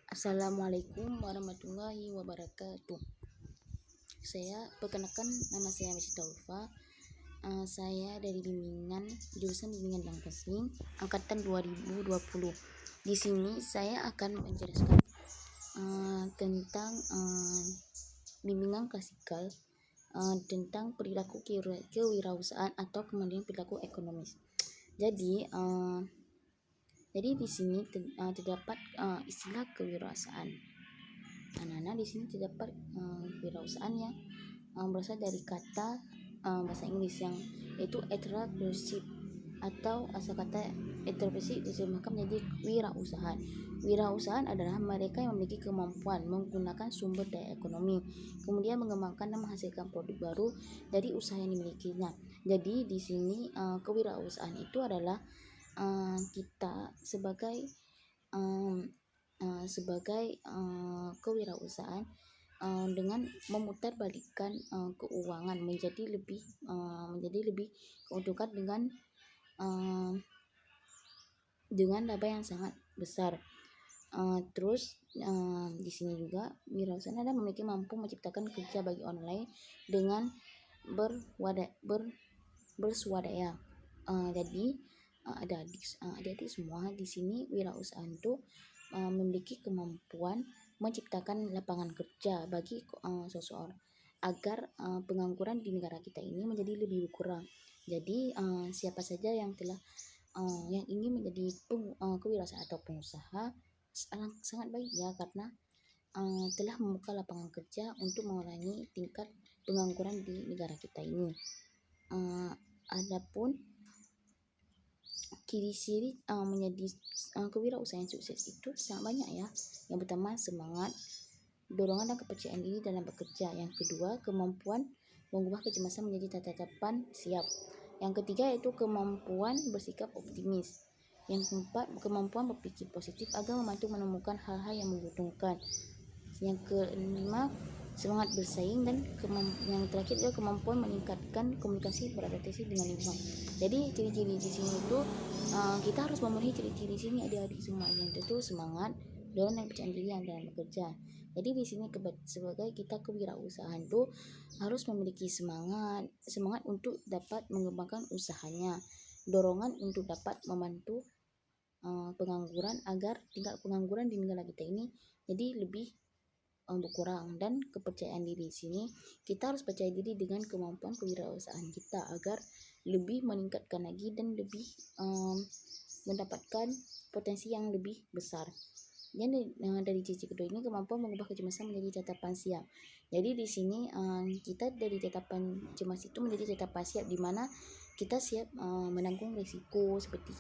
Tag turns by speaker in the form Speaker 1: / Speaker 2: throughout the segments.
Speaker 1: Assalamualaikum warahmatullahi wabarakatuh. Saya perkenalkan, nama saya Mesita Ulfa. Saya dari bimbingan jurusan bimbingan dan konseling angkatan 2020. Di sini saya akan menjelaskan tentang bimbingan klasikal tentang perilaku kewirausahaan atau kemudian perilaku ekonomis. Jadi di sini terdapat istilah kewirausahaan. Anak-anak di sini terdapat kewirausahaan yang berasal dari kata bahasa Inggris yang yaitu entrepreneurship, atau asal kata entrepreneurship diterjemahkan menjadi wirausahaan. Wirausahaan adalah mereka yang memiliki kemampuan menggunakan sumber daya ekonomi, kemudian mengembangkan dan menghasilkan produk baru dari usaha yang dimilikinya. Jadi di sini kewirausahaan itu adalah kita sebagai kewirausahaan dengan memutarbalikkan keuangan menjadi lebih keuntungan dengan laba yang sangat besar. Di sini juga wirausahaan adalah memiliki mampu menciptakan kerja bagi online dengan berswadaya. Jadi adik-adik semua di sini wirausahaan itu memiliki kemampuan menciptakan lapangan kerja bagi seseorang agar pengangguran di negara kita ini menjadi lebih berkurang. Jadi siapa saja yang ingin menjadi kewirausahaan atau pengusaha sangat baik ya, karena telah membuka lapangan kerja untuk mengurangi tingkat pengangguran di negara kita ini. Adapun ciri-ciri menjadi kewirausahaan yang sukses itu sangat banyak ya. Yang pertama, semangat, dorongan dan kepercayaan diri dalam bekerja. Yang kedua, kemampuan mengubah kecemasan menjadi tatapan siap. Yang ketiga yaitu kemampuan bersikap optimis. Yang keempat, kemampuan berpikir positif agar membantu menemukan hal-hal yang menguntungkan. Yang kelima, semangat bersaing, dan yang terakhir adalah kemampuan meningkatkan komunikasi beradaptasi dengan lingkungan. Jadi ciri-ciri di sini itu kita harus memenuhi ciri-ciri sini adik-adik semua. Yang itu semangat, dorongan dan percaya diri yang dalam bekerja. Jadi di sini sebagai kita kewirausahaan itu harus memiliki semangat untuk dapat mengembangkan usahanya, dorongan untuk dapat membantu pengangguran agar tingkat pengangguran di negara kita ini jadi lebih berkurang, dan kepercayaan diri sini kita harus percaya diri dengan kemampuan kewirausahaan kita agar lebih meningkatkan lagi dan lebih mendapatkan potensi yang lebih besar. Dan dari sisi kedua ini, kemampuan mengubah kecemasan menjadi tatapan siap. Jadi di sini kita dari tatapan cemas itu menjadi tatapan siap, di mana kita siap menanggung risiko seperti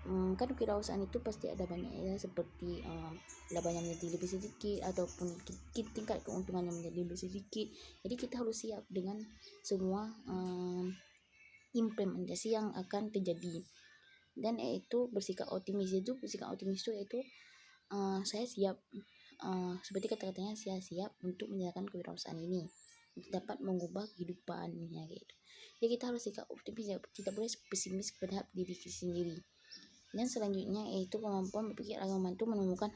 Speaker 1: kan kewirausahaan itu pasti ada banyak ya, seperti labanya menjadi lebih sedikit ataupun tingkat keuntungannya menjadi lebih sedikit. Jadi kita harus siap dengan semua implementasi yang akan terjadi. Dan yaitu bersikap optimis itu yaitu saya siap, seperti kata-katanya, saya siap untuk menjalankan kewirausahaan ini untuk dapat mengubah kehidupannya gitu. Jadi kita harus sikap optimis ya, tidak boleh pesimis terhadap diri sendiri. Dan selanjutnya yaitu kemampuan berpikir agar membantu menemukan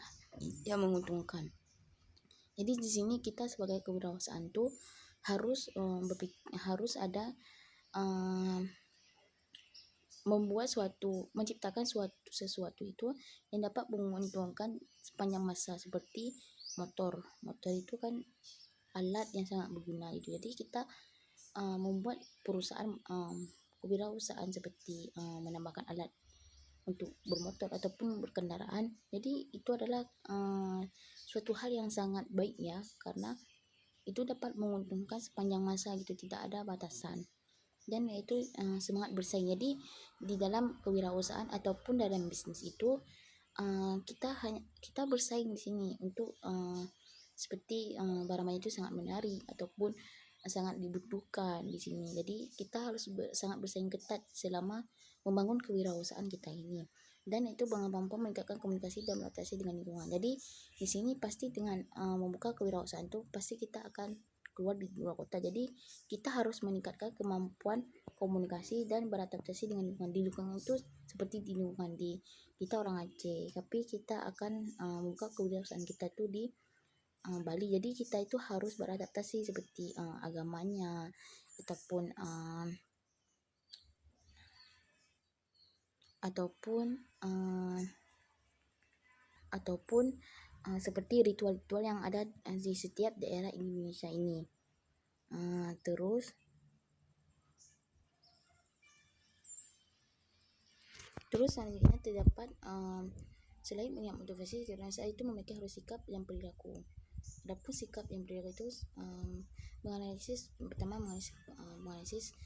Speaker 1: yang menguntungkan. Jadi di sini kita sebagai kewirausahaan tuh harus ada menciptakan sesuatu itu yang dapat menguntungkan sepanjang masa, seperti motor itu kan alat yang sangat berguna itu. Jadi kita membuat perusahaan kewirausahaan seperti menambahkan alat untuk bermotor ataupun berkendaraan. Jadi itu adalah suatu hal yang sangat baik ya, karena itu dapat menguntungkan sepanjang masa gitu, tidak ada batasan. Dan yaitu semangat bersaing. Jadi di dalam kewirausahaan ataupun dalam bisnis itu kita bersaing di sini untuk seperti barang itu sangat menarik ataupun sangat dibutuhkan di sini. Jadi kita harus sangat bersaing ketat selama membangun kewirausahaan kita ini. Dan itu mampu meningkatkan komunikasi dan beradaptasi dengan lingkungan. Jadi di sini pasti dengan membuka kewirausahaan itu pasti kita akan keluar di luar kota. Jadi kita harus meningkatkan kemampuan komunikasi dan beradaptasi dengan lingkungan. Di lingkungan itu seperti di lingkungan kita orang Aceh, tapi kita akan buka kewirausahaan kita tuh di Bali. Jadi kita itu harus beradaptasi seperti agamanya ataupun ataupun seperti ritual-ritual yang ada di setiap daerah Indonesia ini. Terus selanjutnya terdapat selain punya motivasi, saya itu memiliki harus sikap yang perilaku. Adapun sikap yang perilaku itu menganalisis, pertama menganalisis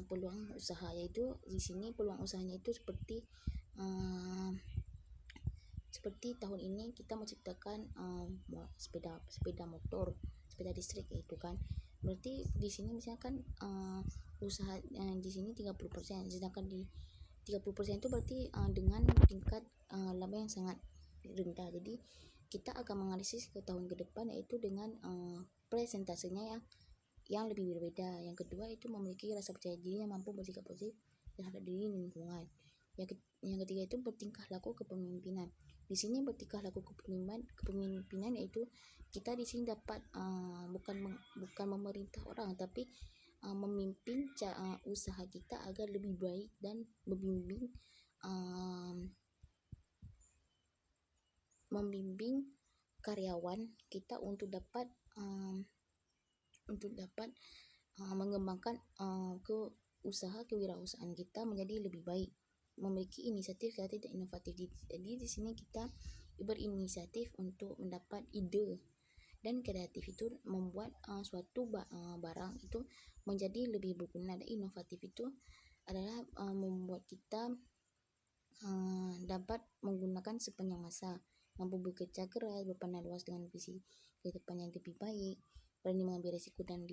Speaker 1: peluang usaha, yaitu di sini peluang usahanya itu seperti tahun ini kita menciptakan sepeda motor, sepeda listrik itu kan. Berarti di sini misalkan usaha di sini 30%, sedangkan di 30% itu berarti dengan tingkat laba yang sangat rendah. Jadi kita akan menganalisis ke tahun ke depan, yaitu dengan presentasenya yang lebih berbeda. Yang kedua itu memiliki rasa percaya diri yang mampu bersikap positif terhadap diri dan lingkungan. Yang ketiga itu bertingkah laku kepemimpinan. Di sini bertingkah laku kepemimpinan yaitu kita di sini dapat bukan memerintah orang, tapi memimpin usaha kita agar lebih baik dan membimbing karyawan kita untuk dapat mengembangkan kewirausahaan kita menjadi lebih baik, memiliki inisiatif kreatif dan inovatif. Jadi di sini kita berinisiatif untuk mendapat ide, dan kreatif itu membuat suatu barang itu menjadi lebih berguna, dan inovatif itu adalah membuat kita dapat menggunakan sepanjang masa, mampu bekerja keras, berpandang luas dengan visi ke depan yang lebih baik, berani mengambil risiko dan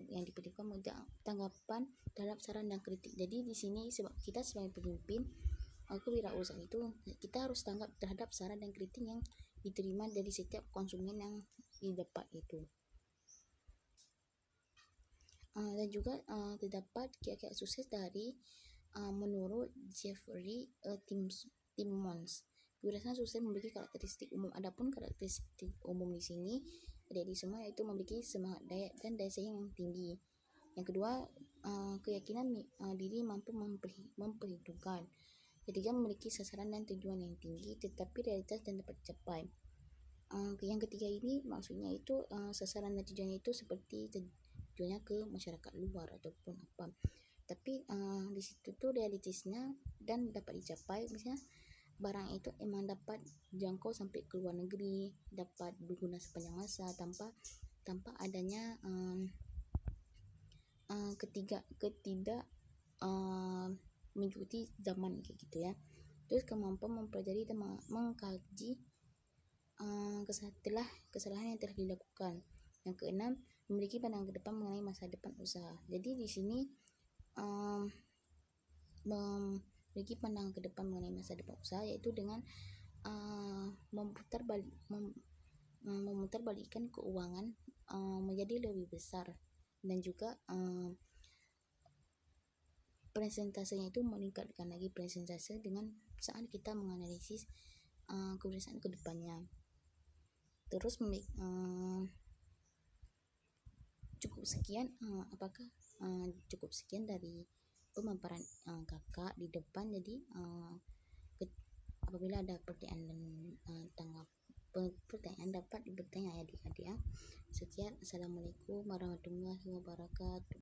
Speaker 1: yang diperhitungkan tanggapan terhadap saran dan kritik. Jadi di sini sebab kita sebagai pemimpin kewirausahaan itu kita harus tanggap terhadap saran dan kritik yang diterima dari setiap konsumen yang didapat itu. Dan juga terdapat kiat-kiat sukses dari menurut Jeffrey Timmons. Kewirausahaan sukses memiliki karakteristik umum. Adapun karakteristik umum di sini ada di semua, yaitu memiliki semangat dan daya saing yang tinggi. Yang kedua, keyakinan diri mampu memperhitungkan. Ketiga, memiliki sasaran dan tujuan yang tinggi tetapi realitas dan dapat dicapai. Yang ketiga ini maksudnya itu sasaran dan tujuannya itu seperti tujuannya ke masyarakat luar ataupun apa, tapi di situ tuh realitasnya dan dapat dicapai. Misalnya barang itu emang dapat jangkau sampai ke luar negeri, dapat berguna sepanjang masa tanpa adanya ketidak mengikuti zaman kayak gitu ya. Terus kemampuan mempelajari dan mengkaji kesalahan yang telah dilakukan. Yang keenam, memiliki pandangan ke depan mengenai masa depan usaha. Jadi di sini memiliki pandangan ke depan mengenai masa depan usaha, yaitu dengan memutarbalikkan keuangan menjadi lebih besar, dan juga presentasenya itu meningkatkan lagi presentase dengan saat kita menganalisis kewirausahaan ke depannya. Terus cukup sekian cukup sekian dari pemaparan kakak di depan. Jadi apabila ada pertanyaan dapat bertanya ya adik-adik ya. Sekian, assalamualaikum warahmatullahi wabarakatuh.